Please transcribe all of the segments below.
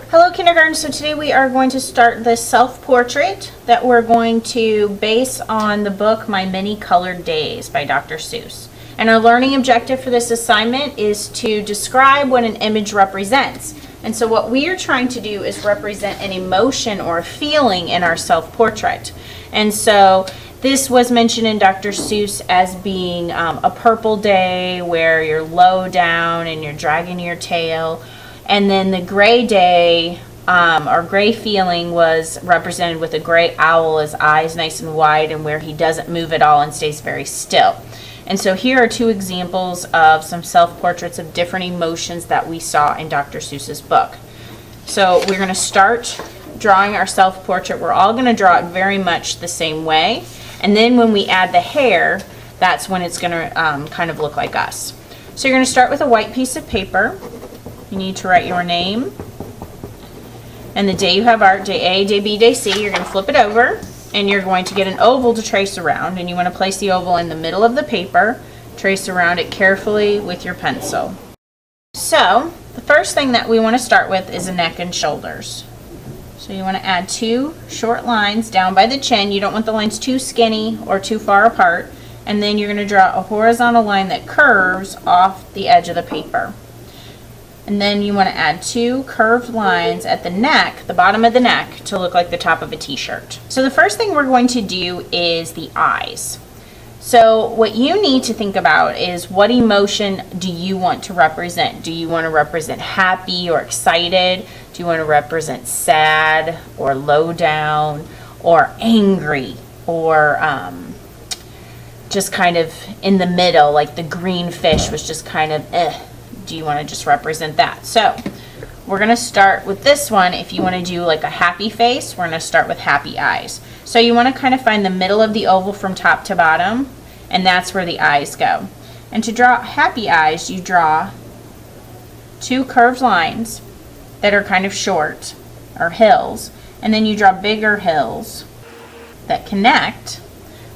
Hello kindergarten, so today we are going to start this self-portrait that we're going to base on the book My Many Colored Days by Dr. Seuss. And our learning objective for this assignment is to describe what an image represents. And so what we are trying to do is represent an emotion or a feeling in our self-portrait. And so this was mentioned in Dr. Seuss as being a purple day where you're low down and you're dragging your tail. And then the gray day, or gray feeling, was represented with a gray owl, his eyes nice and wide, and where he doesn't move at all and stays very still. And so here are two examples of some self-portraits of different emotions that we saw in Dr. Seuss's book. So we're going to start drawing our self-portrait. We're all going to draw it very much the same way. And then when we add the hair, that's when it's going to kind of look like us. So you're going to start with a white piece of paper. You need to write your name and the day you have art, day A, day B, day C. You're going to flip it over and you're going to get an oval to trace around, and you want to place the oval in the middle of the paper, trace around it carefully with your pencil. So the first thing that we want to start with is a neck and shoulders. So you want to add two short lines down by the chin. You don't want the lines too skinny or too far apart, and then you're going to draw a horizontal line that curves off the edge of the paper. And then you want to add two curved lines at the neck, the bottom of the neck, to look like the top of a t-shirt. So the first thing we're going to do is the eyes. So what you need to think about is, what emotion do you want to represent? Do you want to represent happy or excited? Do you want to represent sad or low down or angry, or just kind of in the middle, like the green fish was just kind of Do you want to just represent that? So we're going to start with this one. If you want to do like a happy face, we're going to start with happy eyes. So you want to kind of find the middle of the oval from top to bottom, and that's where the eyes go. And to draw happy eyes, you draw two curved lines that are kind of short, or hills, and then you draw bigger hills that connect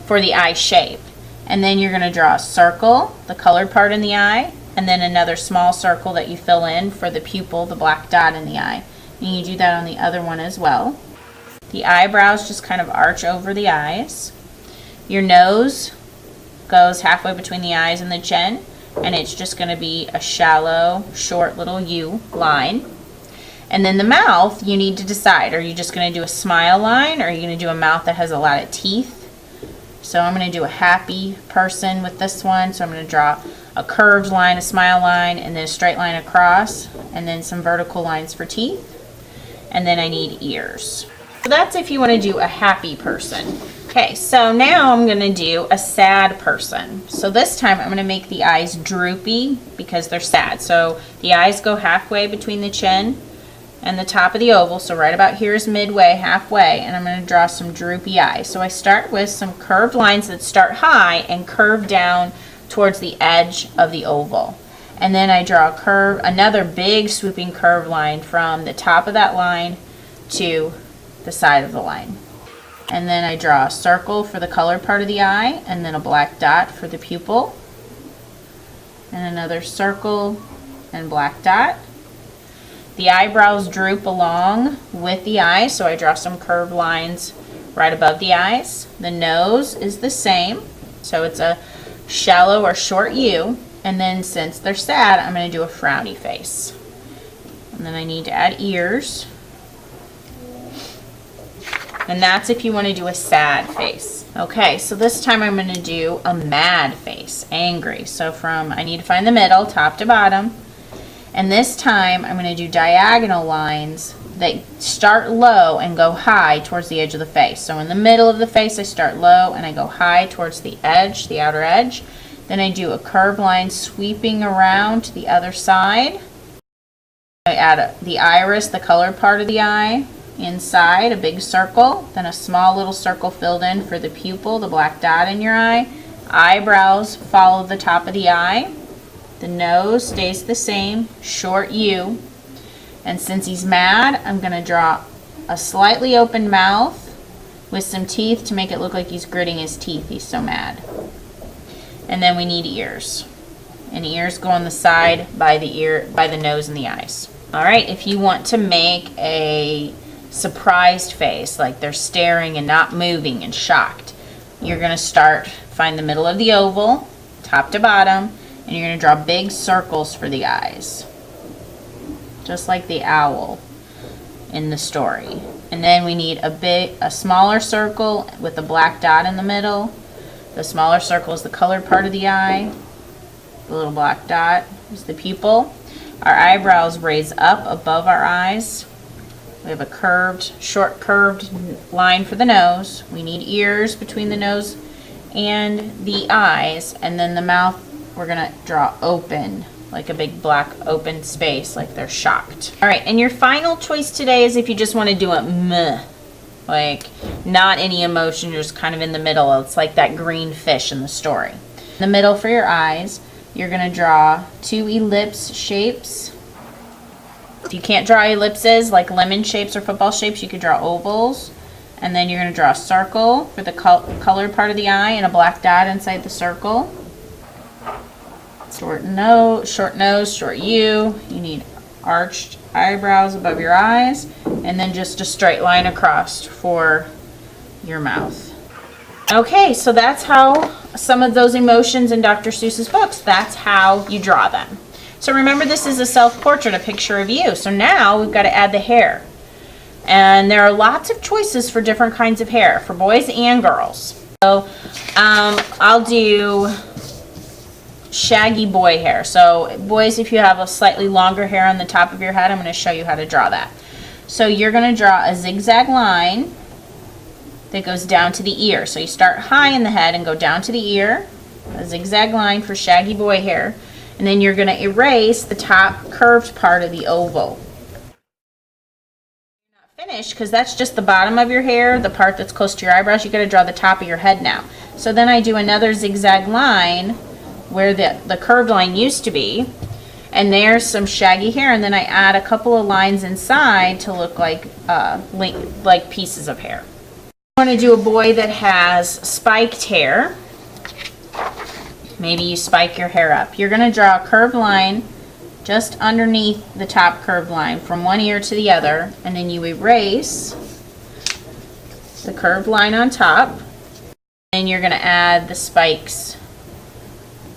for the eye shape. And then you're going to draw a circle, the colored part in the eye, and then another small circle that you fill in for the pupil, the black dot in the eye. And you do that on the other one as well. The eyebrows just kind of arch over the eyes. Your nose goes halfway between the eyes and the chin, and it's just going to be a shallow, short little U line. And then the mouth, you need to decide, are you just going to do a smile line, or are you going to do a mouth that has a lot of teeth? So I'm going to do a happy person with this one, so I'm going to draw a curved line, a smile line, and then a straight line across, and then some vertical lines for teeth, and then I need ears. So that's if you want to do a happy person. Okay, so now I'm going to do a sad person. So this time I'm going to make the eyes droopy because they're sad. So the eyes go halfway between the chin and the top of the oval, so right about here is midway, halfway, and I'm going to draw some droopy eyes. So I start with some curved lines that start high and curve down towards the edge of the oval. And then I draw a curve, another big swooping curved line from the top of that line to the side of the line. And then I draw a circle for the colored part of the eye, and then a black dot for the pupil, and another circle and black dot. The eyebrows droop along with the eyes, so I draw some curved lines right above the eyes. The nose is the same, so it's a shallow or short U, and then since they're sad, I'm going to do a frowny face. And then I need to add ears, and that's if you want to do a sad face. Okay, so this time I'm going to do a mad face, angry. So I need to find the middle, top to bottom. And this time I'm going to do diagonal lines that start low and go high towards the edge of the face. So in the middle of the face I start low and I go high towards the edge, the outer edge. Then I do a curved line sweeping around to the other side. I add the iris, the colored part of the eye, inside, a big circle, then a small little circle filled in for the pupil, the black dot in your eye. Eyebrows follow the top of the eye. The nose stays the same, short U. And since he's mad, I'm going to draw a slightly open mouth with some teeth to make it look like he's gritting his teeth. He's so mad. And then we need ears. And ears go on the side by the nose and the eyes. All right, if you want to make a surprised face, like they're staring and not moving and shocked, you're going to find the middle of the oval, top to bottom, and you're going to draw big circles for the eyes, just like the owl in the story. And then we need a smaller circle with a black dot in the middle. The smaller circle is the colored part of the eye. The little black dot is the pupil. Our eyebrows raise up above our eyes. We have a short curved line for the nose. We need ears between the nose and the eyes. And then the mouth, we're gonna draw open, like a big black open space, like they're shocked. All right, and your final choice today is if you just wanna do a meh, like not any emotion, you're just kind of in the middle. It's like that green fish in the story. In the middle for your eyes, you're going to draw 2 ellipse shapes. If you can't draw ellipses like lemon shapes or football shapes, you could draw ovals. And then you're going to draw a circle for the colored part of the eye and a black dot inside the circle. Short nose, short U. You need arched eyebrows above your eyes. And then just a straight line across for your mouth. Okay, so that's how some of those emotions in Dr. Seuss's books, that's how you draw them. So remember, this is a self-portrait, a picture of you. So now we've got to add the hair. And there are lots of choices for different kinds of hair, for boys and girls. So I'll do Shaggy Boy Hair. So boys, if you have a slightly longer hair on the top of your head, I'm going to show you how to draw that. So you're going to draw a zigzag line that goes down to the ear. So you start high in the head and go down to the ear, a zigzag line for Shaggy Boy Hair, and then you're going to erase the top curved part of the oval. You're not finished because that's just the bottom of your hair, the part that's close to your eyebrows. You got to draw the top of your head now. So then I do another zigzag line where the curved line used to be, and there's some shaggy hair, and then I add a couple of lines inside to look like pieces of hair. I want to do a boy that has spiked hair. Maybe you spike your hair up. You're going to draw a curved line just underneath the top curved line from one ear to the other, and then you erase the curved line on top, and you're going to add the spikes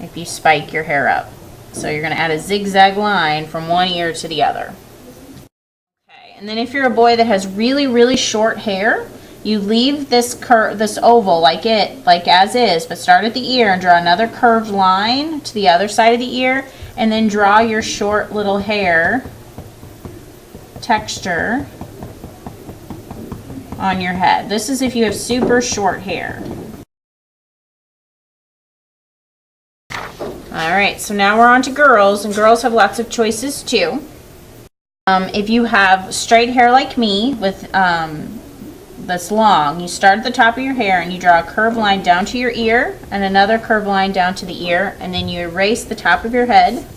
if you spike your hair up. So you're going to add a zigzag line from one ear to the other. Okay, and then if you're a boy that has really, really short hair, you leave this oval like as is, but start at the ear and draw another curved line to the other side of the ear, and then draw your short little hair texture on your head. This is if you have super short hair. Alright, so now we're on to girls, and girls have lots of choices too. If you have straight hair like me with that's long, you start at the top of your hair and you draw a curved line down to your ear and another curved line down to the ear, and then you erase the top of your head.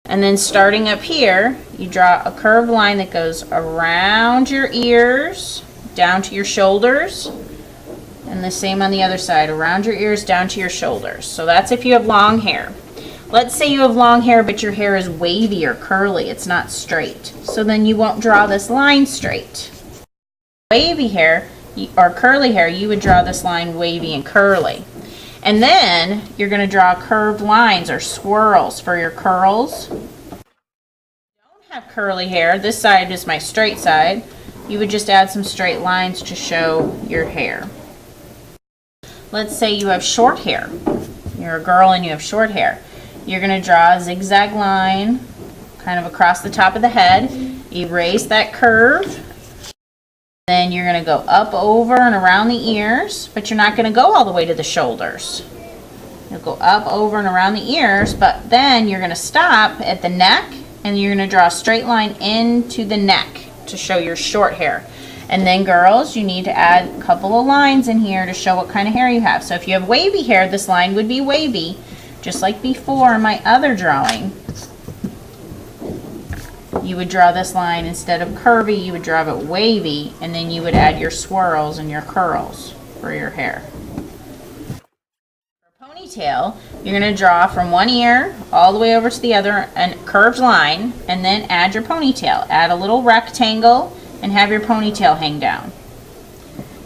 And then starting up here, you draw a curved line that goes around your ears down to your shoulders, and the same on the other side, around your ears down to your shoulders. So that's if you have long hair. Let's say you have long hair but your hair is wavy or curly, it's not straight. So then you won't draw this line straight. Wavy hair or curly hair, you would draw this line wavy and curly. And then you're going to draw curved lines or swirls for your curls. If you don't have curly hair, this side is my straight side, you would just add some straight lines to show your hair. Let's say you have short hair. You're a girl and you have short hair. You're going to draw a zigzag line kind of across the top of the head, erase that curve. Then you're going to go up, over, and around the ears, but you're not going to go all the way to the shoulders. You'll go up, over, and around the ears, but then you're going to stop at the neck, and you're going to draw a straight line into the neck to show your short hair. And then girls, you need to add a couple of lines in here to show what kind of hair you have. So if you have wavy hair, this line would be wavy, just like before in my other drawing. You would draw this line instead of curvy, you would draw it wavy, and then you would add your swirls and your curls for your hair. For a ponytail, You're going to draw from one ear all the way over to the other, a curved line, and then add your ponytail. Add a little rectangle and have your ponytail hang down.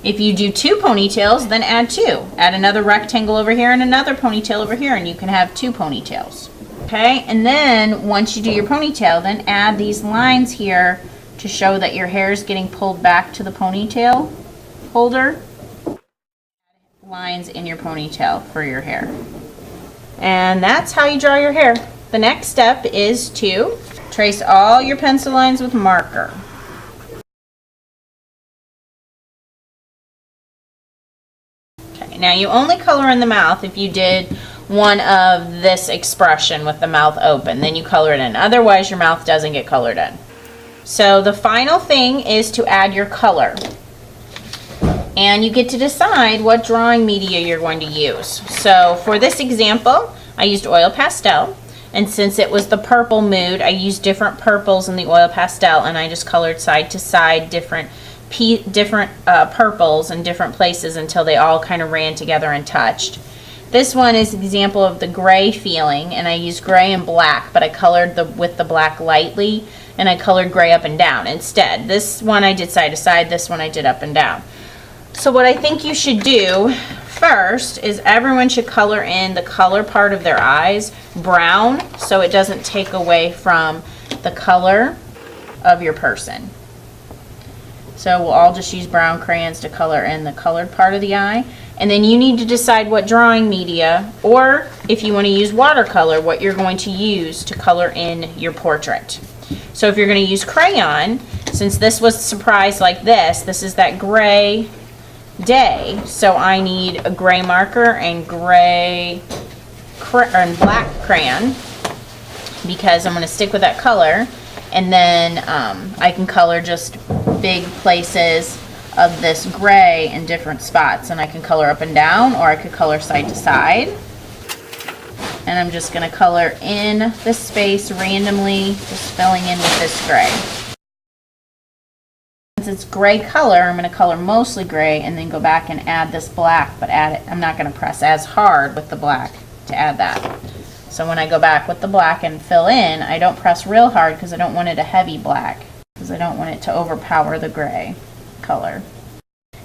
If you do 2 ponytails, then add 2. Add another rectangle over here and another ponytail over here, and you can have 2 ponytails. Okay, and then once you do your ponytail, then add these lines here to show that your hair is getting pulled back to the ponytail holder. Lines in your ponytail for your hair. And that's how you draw your hair. The next step is to trace all your pencil lines with marker. Okay, now you only color in the mouth if you did one of this expression with the mouth open. Then you color it in. Otherwise, your mouth doesn't get colored in. So the final thing is to add your color. And you get to decide what drawing media you're going to use. So for this example, I used oil pastel, and since it was the purple mood, I used different purples in the oil pastel, and I just colored side to side different purples in different places until they all kind of ran together and touched. This one is an example of the gray feeling, and I used gray and black, but I colored with the black lightly, and I colored gray up and down instead. This one I did side to side, this one I did up and down. So what I think you should do first is everyone should color in the color part of their eyes brown so it doesn't take away from the color of your person. So we'll all just use brown crayons to color in the colored part of the eye. And then you need to decide what drawing media, or if you want to use watercolor, what you're going to use to color in your portrait. So if you're going to use crayon, since this was surprise like this is that gray day, so I need a gray marker and black crayon because I'm going to stick with that color, and then I can color just big places of this gray in different spots, and I can color up and down, or I could color side to side. And I'm just going to color in this space randomly, just filling in with this gray. Since it's gray color, I'm going to color mostly gray and then go back and add this black, but add it. I'm not going to press as hard with the black to add that. So when I go back with the black and fill in, I don't press real hard because I don't want it a heavy black, because I don't want it to overpower the gray color.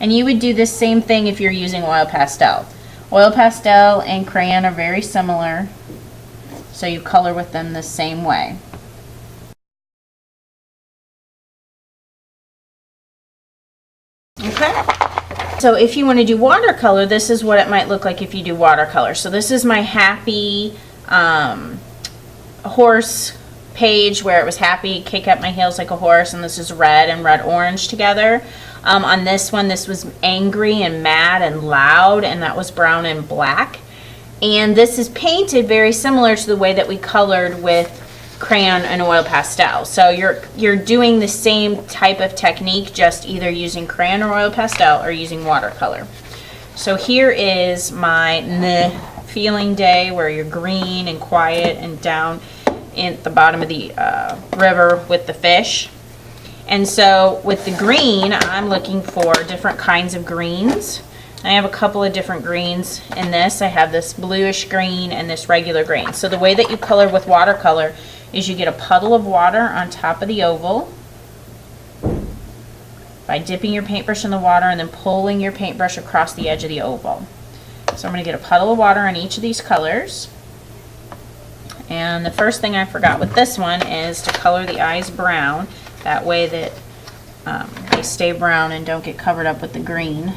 And you would do this same thing if you're using oil pastel. Oil pastel and crayon are very similar, so you color with them the same way. Okay, so if you want to do watercolor, this is what it might look like if you do watercolor. So this is my happy horse page where it was happy, kick up my heels like a horse, and this is red and red-orange together. On this one, this was angry and mad and loud, and that was brown and black. And this is painted very similar to the way that we colored with crayon and oil pastel. So you're doing the same type of technique, just either using crayon or oil pastel or using watercolor. So here is my feeling day where you're green and quiet and down in the bottom of the river with the fish. And so with the green, I'm looking for different kinds of greens. I have a couple of different greens in this. I have this bluish green and this regular green. So the way that you color with watercolor is you get a puddle of water on top of the oval by dipping your paintbrush in the water and then pulling your paintbrush across the edge of the oval. So I'm going to get a puddle of water on each of these colors. And the first thing I forgot with this one is to color the eyes brown. That way that they stay brown and don't get covered up with the green.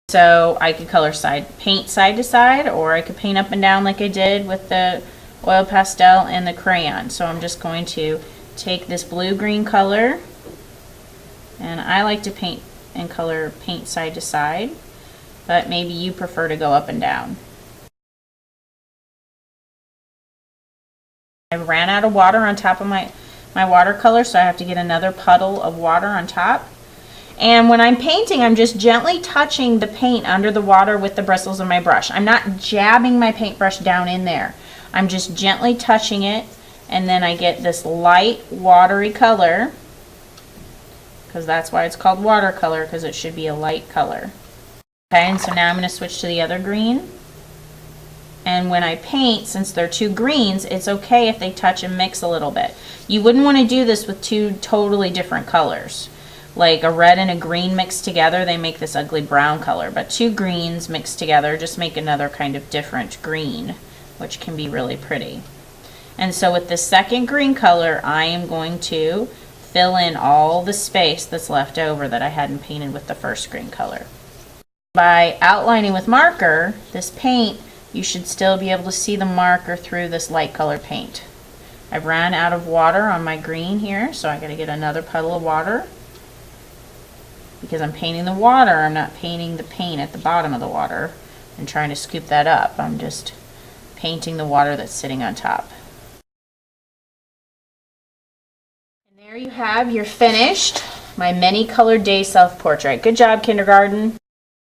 So I could paint side to side, or I could paint up and down like I did with the oil pastel and the crayon. So I'm just going to take this blue-green color, and I like to paint side to side, but maybe you prefer to go up and down. I ran out of water on top of my watercolor, so I have to get another puddle of water on top. And when I'm painting, I'm just gently touching the paint under the water with the bristles of my brush. I'm not jabbing my paintbrush down in there. I'm just gently touching it, and then I get this light watery color, because that's why it's called watercolor, because it should be a light color. Okay, and so now I'm going to switch to the other green. And when I paint, since they're two greens, it's okay if they touch and mix a little bit. You wouldn't want to do this with two totally different colors. Like a red and a green mixed together, they make this ugly brown color. But two greens mixed together just make another kind of different green, which can be really pretty. And so with the second green color, I am going to fill in all the space that's left over that I hadn't painted with the first green color. By outlining with marker, this paint, you should still be able to see the marker through this light color paint. I've ran out of water on my green here, so I gotta get another puddle of water. Because I'm painting the water, I'm not painting the paint at the bottom of the water and trying to scoop that up. I'm just painting the water that's sitting on top. And there you have your finished, my many colored day self-portrait. Good job, kindergarten.